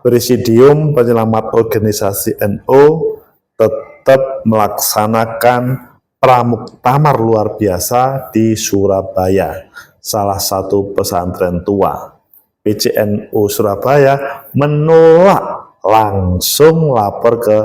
Presidium Penyelamat Organisasi NU tetap melaksanakan pramuktamar luar biasa di Surabaya, salah satu pesantren tua. PCNU Surabaya menolak langsung lapor ke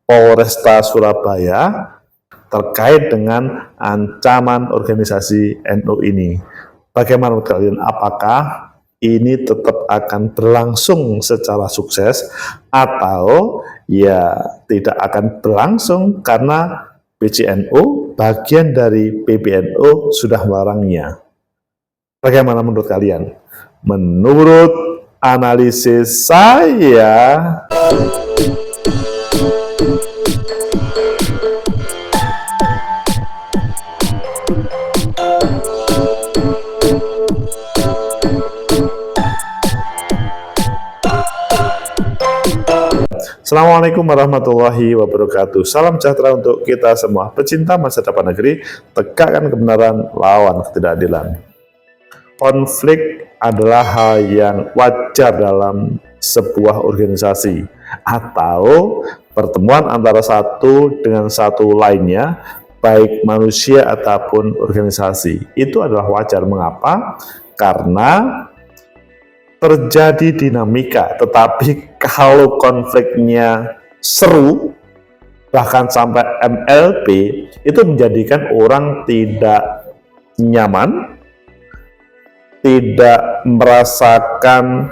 Polresta Surabaya terkait dengan ancaman organisasi NU ini. Bagaimana menurut kalian? Apakah ini tetap akan berlangsung secara sukses atau ya tidak akan berlangsung karena PCNU bagian dari PBNU sudah melarangnya? Bagaimana menurut kalian? Menurut analisis saya, Assalamualaikum warahmatullahi wabarakatuh. Salam sejahtera untuk kita semua. Pecinta masa depan negeri, tegakkan kebenaran, lawan ketidakadilan. Konflik adalah hal yang wajar dalam sebuah organisasi atau pertemuan antara satu dengan satu lainnya, baik manusia ataupun organisasi. Itu adalah wajar. Mengapa? Karena terjadi dinamika, tetapi kalau konfliknya seru, bahkan sampai MLP, itu menjadikan orang tidak nyaman, tidak merasakan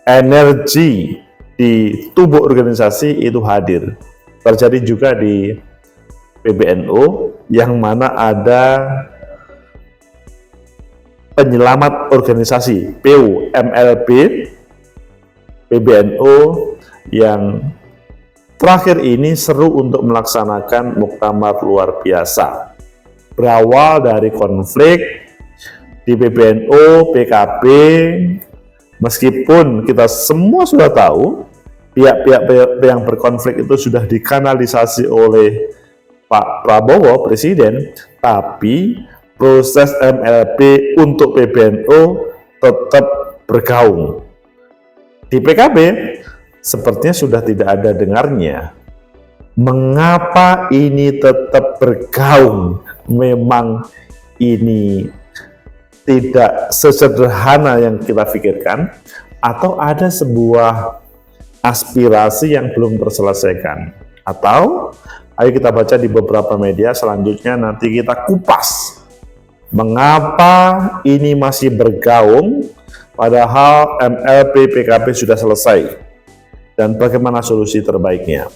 energi di tubuh organisasi itu hadir. Terjadi juga di PBNU, yang mana ada penyelamat organisasi PU MLP PBNU yang terakhir ini seru untuk melaksanakan muktamar luar biasa. Berawal dari konflik di PBNU, PKB, meskipun kita semua sudah tahu pihak-pihak yang berkonflik itu sudah dikanalisasi oleh Pak Prabowo, Presiden, tapi proses MLP untuk PBNU tetap bergaung. Di PKB, sepertinya sudah tidak ada dengarnya. Mengapa ini tetap bergaung? Memang ini tidak sesederhana yang kita pikirkan, atau ada sebuah aspirasi yang belum terselesaikan. Atau, ayo kita baca di beberapa media, selanjutnya nanti kita kupas mengapa ini masih bergaung padahal MLP PKB sudah selesai dan bagaimana solusi terbaiknya.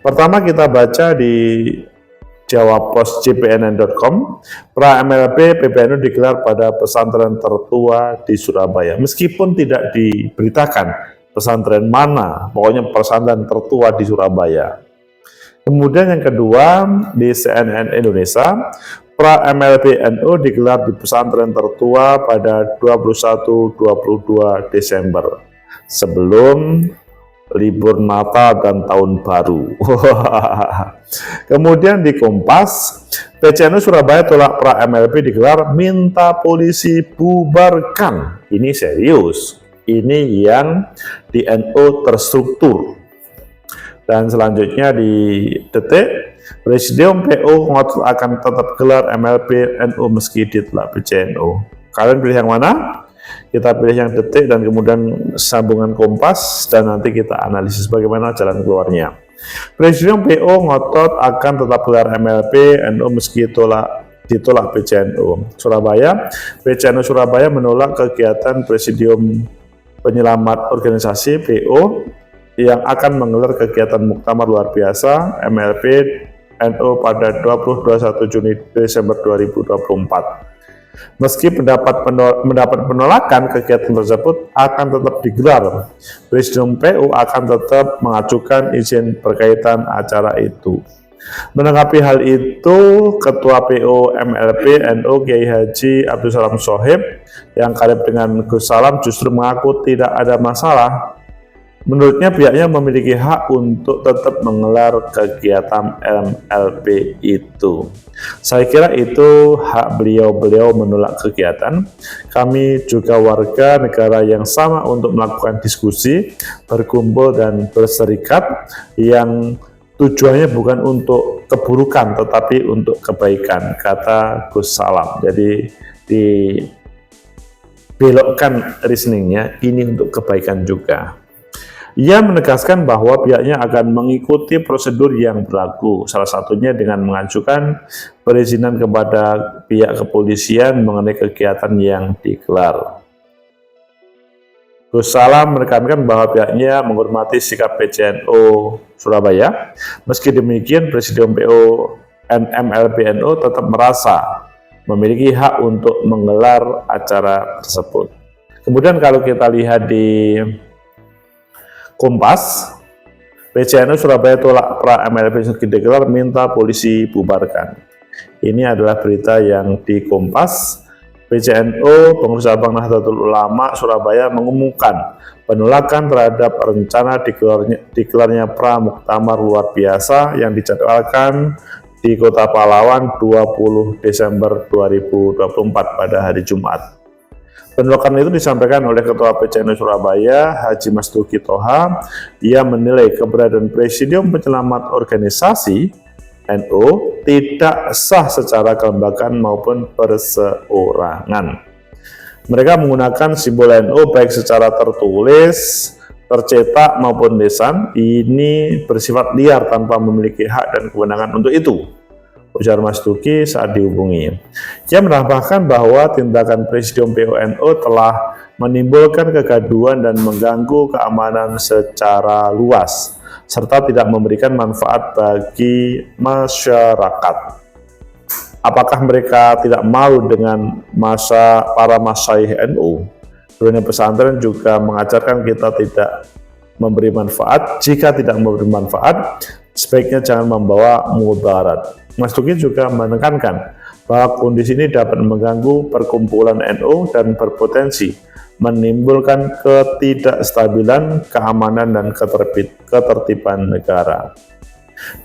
Pertama kita baca di jawapostjpnn.com, pra MLP PBNU digelar pada pesantren tertua di Surabaya. Meskipun tidak diberitakan pesantren mana, pokoknya pesantren tertua di Surabaya. Kemudian yang kedua di CNN Indonesia, pra MLP NU digelar di pesantren tertua pada 21-22 Desember sebelum libur Natal dan Tahun Baru. Kemudian di Kompas, PCNU Surabaya tolak pra MLP digelar, minta polisi bubarkan. Ini serius, ini yang di NU terstruktur. Dan selanjutnya di Detik, Presidium PU ngotot akan tetap gelar MLP NU meski ditolak PCNU. Kalian pilih yang mana? Kita pilih yang Detik dan kemudian sambungan Kompas, dan nanti kita analisis bagaimana jalan keluarnya. Presidium PU ngotot akan tetap gelar MLP NU meski ditolak PCNU. Surabaya, PCNU Surabaya menolak kegiatan Presidium Penyelamat Organisasi PU yang akan menggelar kegiatan muktamar luar biasa MLP NU pada 21 Juni Desember 2024. Meski mendapat penolakan, kegiatan tersebut akan tetap digelar. Presidium PU akan tetap mengajukan izin berkaitan acara itu. Menanggapi hal itu, Ketua PU MLP NU Kiai Haji Abdul Salam Shoaib yang karib dengan Gus Salam justru mengaku tidak ada masalah Menurutnya pihaknya memiliki hak untuk tetap menggelar kegiatan MLP itu. Saya kira itu hak beliau menolak kegiatan. Kami juga warga negara yang sama untuk melakukan diskusi, berkumpul dan berserikat yang tujuannya bukan untuk keburukan tetapi untuk kebaikan, kata Gus Salam. Jadi dibelokkan reasoningnya, ini untuk kebaikan juga. Ia menegaskan bahwa pihaknya akan mengikuti prosedur yang berlaku, salah satunya dengan mengajukan perizinan kepada pihak kepolisian mengenai kegiatan yang digelar. Gus Salam menekankan bahwa pihaknya menghormati sikap PCNO Surabaya. Meski demikian, Presidium PO MLPNU tetap merasa memiliki hak untuk menggelar acara tersebut. Kemudian kalau kita lihat di Kompas, PCNU Surabaya tolak pra MLP digelar, minta polisi bubarkan. Ini adalah berita yang di Kompas. PCNU, Pengurus Cabang Nahdlatul Ulama Surabaya mengumumkan penolakan terhadap rencana digelarnya pra muktamar luar biasa yang dijadwalkan di Kota Pahlawan 20 Desember 2024 pada hari Jumat. Penolakan itu disampaikan oleh Ketua PCNU Surabaya, Haji Mastuki Toha. Ia menilai keberadaan Presidium Penyelamat Organisasi NU tidak sah secara kelembagaan maupun perseorangan. Mereka menggunakan simbol NU baik secara tertulis, tercetak maupun lisan. Ini bersifat liar tanpa memiliki hak dan kewenangan untuk itu, ujar Mastuki saat dihubungi. Ia menambahkan bahwa tindakan Presidium PONU telah menimbulkan kegaduhan dan mengganggu keamanan secara luas, serta tidak memberikan manfaat bagi masyarakat. Apakah mereka tidak malu dengan para masyaikh NU? Dunia pesantren juga mengajarkan kita tidak memberi manfaat. Jika tidak memberi manfaat, sebaiknya jangan membawa mudarat. Mastuki juga menekankan bahwa kondisi ini dapat mengganggu perkumpulan NU dan berpotensi menimbulkan ketidakstabilan, keamanan, dan ketertiban negara.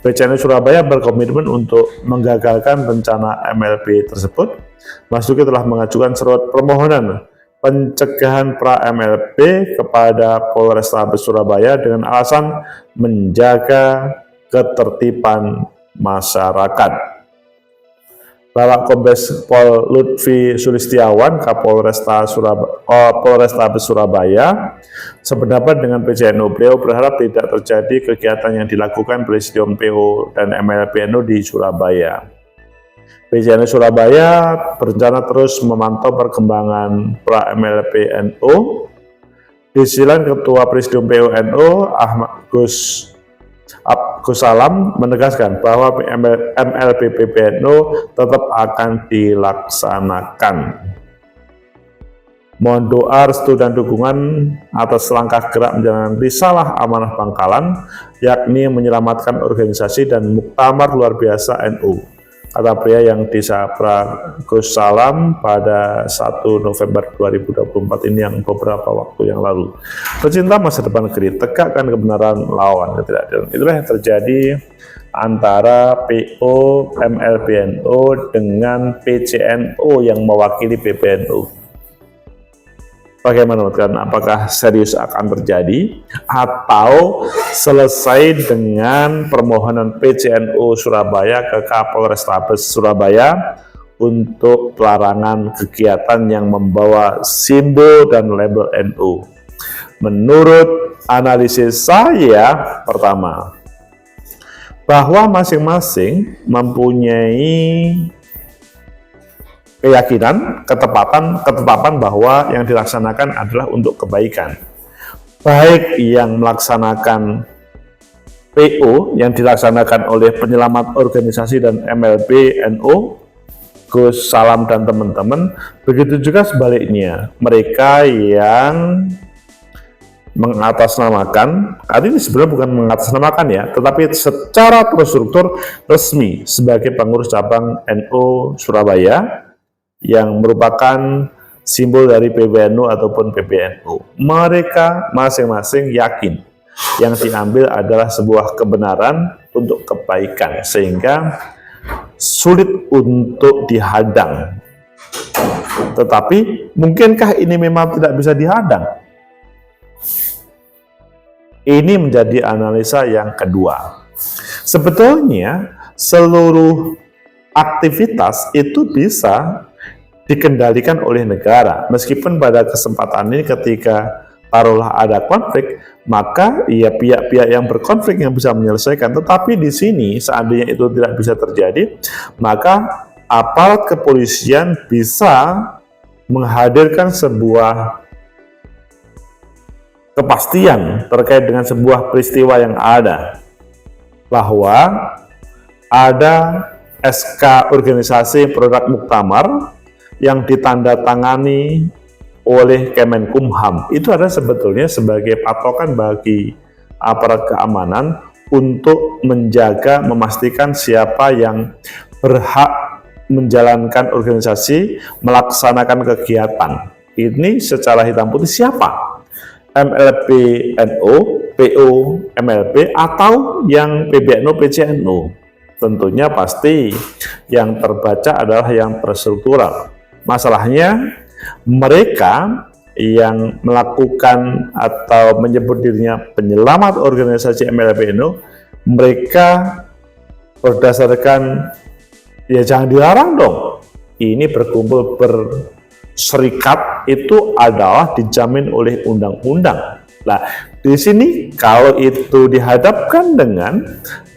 PCNU Surabaya berkomitmen untuk menggagalkan rencana MLP tersebut. Mastuki telah mengajukan surat permohonan pencegahan pra MLP kepada Polrestabes Surabaya dengan alasan menjaga ketertiban masyarakat. Bapak Kombes Pol Lutfi Sulistiawan, Kapolrestabes Surabaya, sependapat dengan PCNU. Beliau berharap tidak terjadi kegiatan yang dilakukan Presidium PO dan MLPNU di Surabaya. PCNU Surabaya berencana terus memantau perkembangan pra MLPNU. Di sisi lain, Ketua Presidium PO-NU Gus Salam menegaskan bahwa MLP PBNU tetap akan dilaksanakan. Mohon doa, restu, dan dukungan atas langkah gerak menjalankan risalah amanah Bangkalan, yakni menyelamatkan organisasi dan muktamar luar biasa NU, kata pria yang disapa Gus Salam pada 1 November 2024 ini, yang beberapa waktu yang lalu. Pecinta masa depan negeri, tegakkan kebenaran, lawan ketidakadilan. Itulah yang terjadi antara PO MLPNU dengan PCNU yang mewakili PBNU. Bagaimana menurut kalian? Apakah serius akan terjadi atau selesai dengan permohonan PCNU Surabaya ke Kapolrestabes Surabaya untuk pelarangan kegiatan yang membawa simbol dan label NU? Menurut analisis saya, pertama, bahwa masing-masing mempunyai keyakinan, ketetapan bahwa yang dilaksanakan adalah untuk kebaikan. Baik yang melaksanakan PO yang dilaksanakan oleh penyelamat organisasi dan MLP NU, Gus Salam dan teman-teman, begitu juga sebaliknya. Mereka yang mengatasnamakan, ini sebenarnya bukan mengatasnamakan ya, tetapi secara terstruktur resmi sebagai pengurus cabang NU Surabaya, yang merupakan simbol dari PBNU ataupun PBNU. Mereka masing-masing yakin yang diambil adalah sebuah kebenaran untuk kebaikan, sehingga sulit untuk dihadang. Tetapi mungkinkah ini memang tidak bisa dihadang? Ini menjadi analisa yang kedua. Sebetulnya seluruh aktivitas itu bisa dikendalikan oleh negara. Meskipun pada kesempatan ini ketika taruhlah ada konflik, maka ya pihak-pihak yang berkonflik yang bisa menyelesaikan. Tetapi di sini seandainya itu tidak bisa terjadi, maka aparat kepolisian bisa menghadirkan sebuah kepastian terkait dengan sebuah peristiwa yang ada, bahwa ada SK organisasi produk muktamar yang ditandatangani oleh Kemenkumham. Itu ada sebetulnya sebagai patokan bagi aparat keamanan untuk menjaga, memastikan siapa yang berhak menjalankan organisasi, melaksanakan kegiatan. Ini secara hitam putih siapa? MLP NU, PO MLP, atau yang PBNU PCNU. Tentunya pasti yang terbaca adalah yang terstruktural. Masalahnya mereka yang melakukan atau menyebut dirinya penyelamat organisasi MLP NU, mereka berdasarkan, ya jangan dilarang dong, ini berkumpul berserikat itu adalah dijamin oleh undang-undang. Nah, di sini kalau itu dihadapkan dengan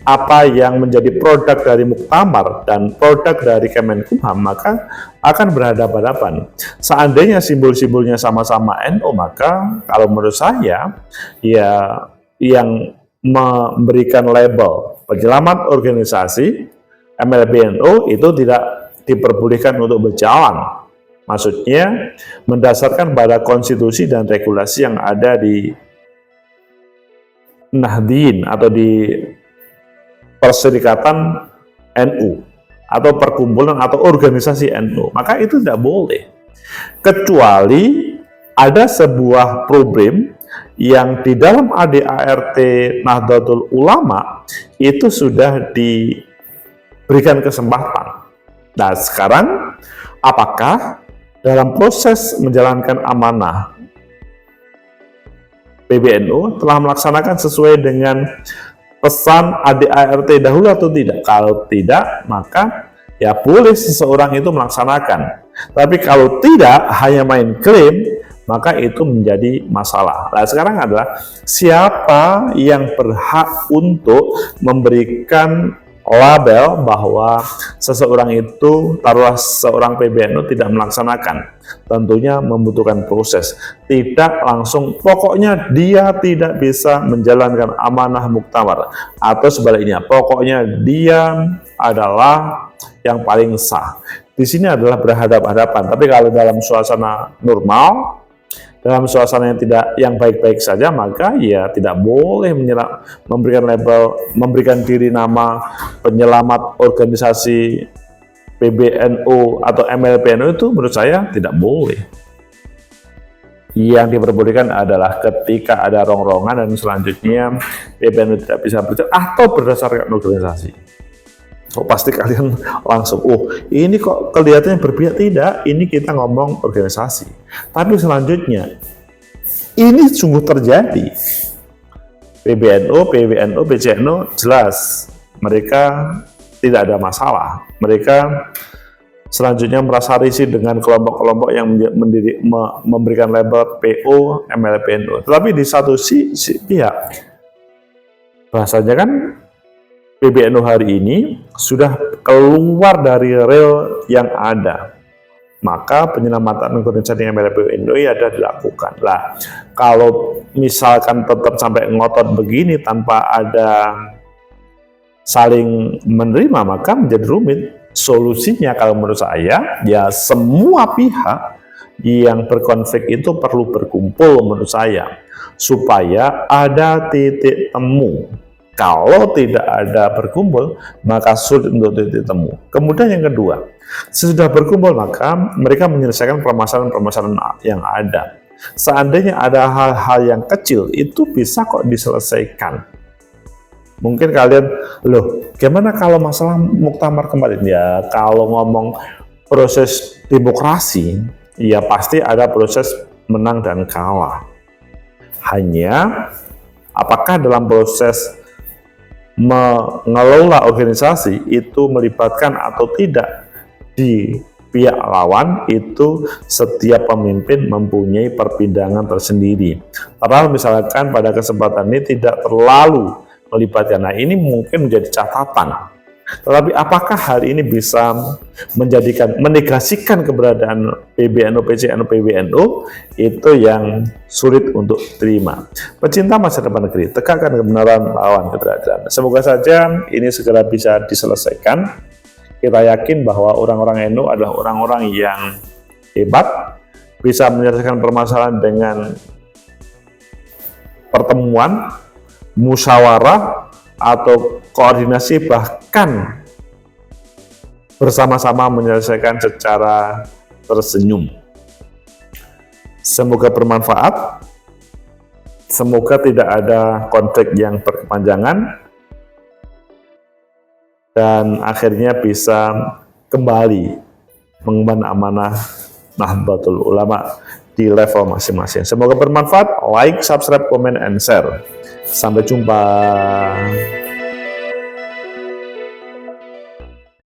apa yang menjadi produk dari Muktamar dan produk dari Kemenkumham, maka akan berhadapan-hadapan. Seandainya simbol-simbolnya sama-sama NU, maka kalau menurut saya, ya yang memberikan label penyelamat organisasi MLP NU itu tidak diperbolehkan untuk berjalan. Maksudnya mendasarkan pada konstitusi dan regulasi yang ada di Nahdien atau di Perserikatan NU atau perkumpulan atau organisasi NU, maka itu tidak boleh, kecuali ada sebuah problem yang di dalam ADART Nahdlatul Ulama itu sudah diberikan kesempatan. Nah, sekarang apakah dalam proses menjalankan amanah PBNU telah melaksanakan sesuai dengan pesan ADART dahulu atau tidak? Kalau tidak, maka ya boleh seseorang itu melaksanakan. Tapi kalau tidak, hanya main klaim, maka itu menjadi masalah. Nah, sekarang adalah siapa yang berhak untuk memberikan label bahwa seseorang itu, taruhlah seorang PBNU tidak melaksanakan. Tentunya membutuhkan proses, tidak langsung pokoknya dia tidak bisa menjalankan amanah muktamar, atau sebaliknya pokoknya dia adalah yang paling sah. Di sini adalah berhadapan-hadapan. Tapi kalau dalam suasana normal, dalam suasana yang tidak yang baik-baik saja, maka ya tidak boleh memberikan label, memberikan diri nama penyelamat organisasi PBNU atau MLPNU, itu menurut saya tidak boleh. Yang diperbolehkan adalah ketika ada rongrongan dan selanjutnya PBNU tidak bisa berjalan atau berdasarkan organisasi. Oh, pasti kalian langsung, oh ini kok kelihatannya berpihak. Tidak, ini kita ngomong organisasi. Tapi selanjutnya, ini sungguh terjadi. PBNU, PWNU, PCNU jelas mereka tidak ada masalah. Mereka selanjutnya merasa risih dengan kelompok-kelompok yang memberikan label PO, MLPNU. Tetapi di satu pihak, bahasanya kan PBNU hari ini sudah keluar dari rel yang ada, maka penyelamatan organisasi MLPNU ada dilakukan. Lah, kalau misalkan tetap sampai ngotot begini tanpa ada saling menerima, maka menjadi rumit. Solusinya kalau menurut saya, ya semua pihak yang berkonflik itu perlu berkumpul menurut saya, supaya ada titik temu. Kalau tidak ada berkumpul, maka sulit untuk titik temu. Kemudian yang kedua, sesudah berkumpul maka mereka menyelesaikan permasalahan-permasalahan yang ada. Seandainya ada hal-hal yang kecil, itu bisa kok diselesaikan. Mungkin kalian, loh, gimana kalau masalah muktamar kemarin? Ya, kalau ngomong proses demokrasi, ya pasti ada proses menang dan kalah. Hanya, apakah dalam proses mengelola organisasi itu melibatkan atau tidak di pihak lawan, itu setiap pemimpin mempunyai pertimbangan tersendiri. Padahal misalkan pada kesempatan ini tidak terlalu melibatkan, nah ini mungkin menjadi catatan. Tetapi apakah hal ini bisa menegasikan keberadaan PBNU, PCNU, PWNU, itu yang sulit untuk terima. Pecinta masa depan negeri, tegakkan kebenaran, lawan keteradilan. Semoga saja ini segera bisa diselesaikan. Kita yakin bahwa orang-orang NU adalah orang-orang yang hebat, bisa menyelesaikan permasalahan dengan pertemuan, musyawarah, atau koordinasi, bahkan bersama-sama menyelesaikan secara tersenyum. Semoga bermanfaat, semoga tidak ada konflik yang berkepanjangan, dan akhirnya bisa kembali mengemban amanah Nahdlatul Ulama di level masing-masing. Semoga bermanfaat. Like, subscribe, comment, and share. Sampai jumpa.